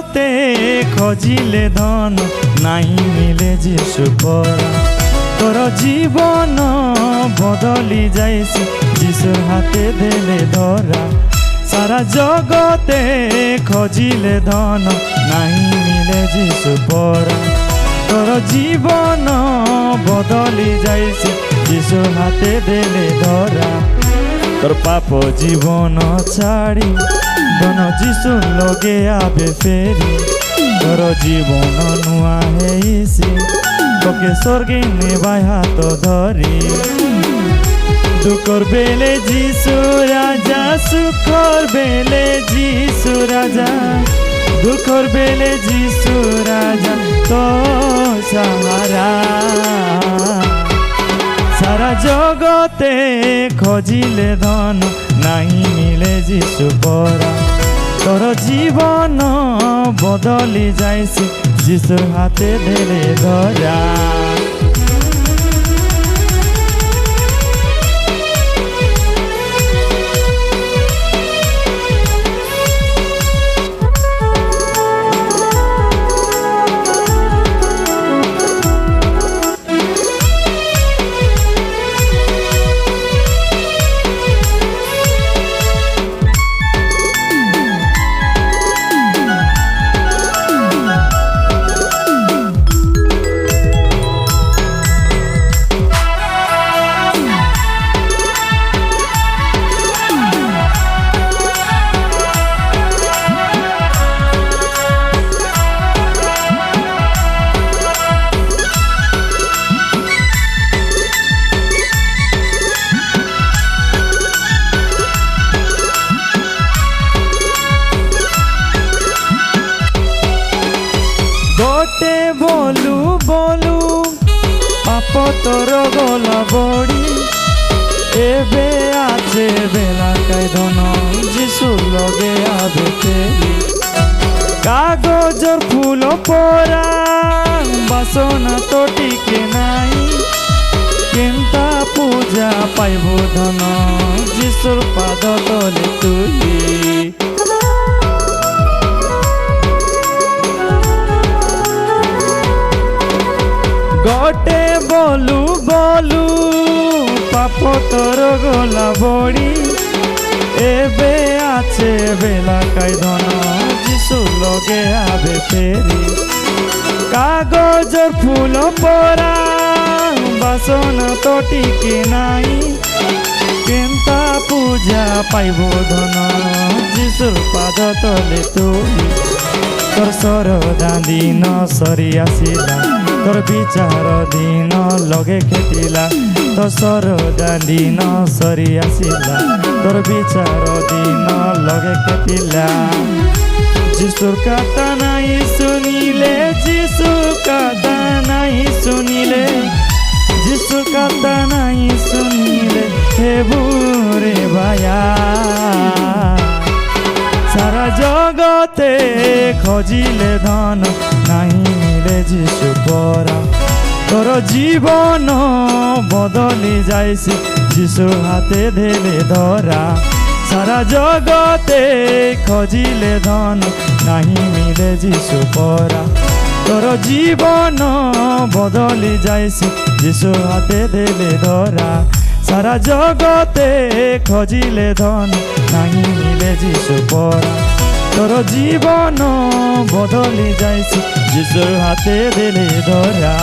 জগতে খোঁজিলে ধন নাই মিলে যিশু পরা তোর জীবন বদলি যাইছে যিশুর হাতে দেলে ধরা সারা জগতে খোঁজিলে ধন নাই মিলে যিশু পরা তোর জীবন বদলি যাইছে যিশুর হাতে দেলে ধরা তোর পাপ জীবন ছাড়ি ধন যিশু লগে আবে ফেরি তোর জীবন নুয়া হেইছে তোকে স্বর্গে নেবাই হাত ধরি দুঃখর বেলে যিশু রাজা সুখর বেলে যিশু রাজা দুঃখর বেলে যিশু রাজা তো সাহারা সারা জগতে খোঁজিলে ধন নাই মিলে যিশু পরা তোর জীবন বদলি যাইছে যিশুর হাতে দেলে ধরা গোটে বলু বলু পাপ তোর গলা বড়ি এবে আছে বেলা কাইদন যিশু লগে আবে ফেরি কাগজর ফুল পরা বাসনা তো টিকে নাই কেনতা পূজা পাইব ধন যিশুর পাদ তলে তুলি গোটে বলু বলু পাপ তোর গলা বড়ি এবে আছে বেলা কাইদন যিশু লগে আবে ফেরি কাগজর ফুল পরা বাসনা তো টিকে নাই কেনতা পূজা পাইব ধন যিশুর পাদ তলে তুলি তোর সরদা দিন সরি আসিলা তোর বিচার দিন লগে খেটিলা তোর সরদা দিন সরি আসিলা তোর বিচার দিন লগে খেটিলা যিশুর কথা নাই শুনিলে যিশুর কথা নাই শুনিলে যিশুর কথা নাই শুনিলে হে বুরে ভায়া সারা জগতে খোঁজিলে ধন নাই মিলে যিশু পরা তোর জীবন বদলি যাইছে যিশুর হাতে দেলে ধরা সারা জগতে খোঁজিলে ধন নাই মিলে যিশু পরা তোর জীবন বদলি যাইছে যিশুর হাতে দেলে ধরা সারা জগতে খোঁজিলে ধন নাই মিলে যিশু পরা তোর জীবন বদলি যাইছে যিশুর হাতে দেলে ধরা।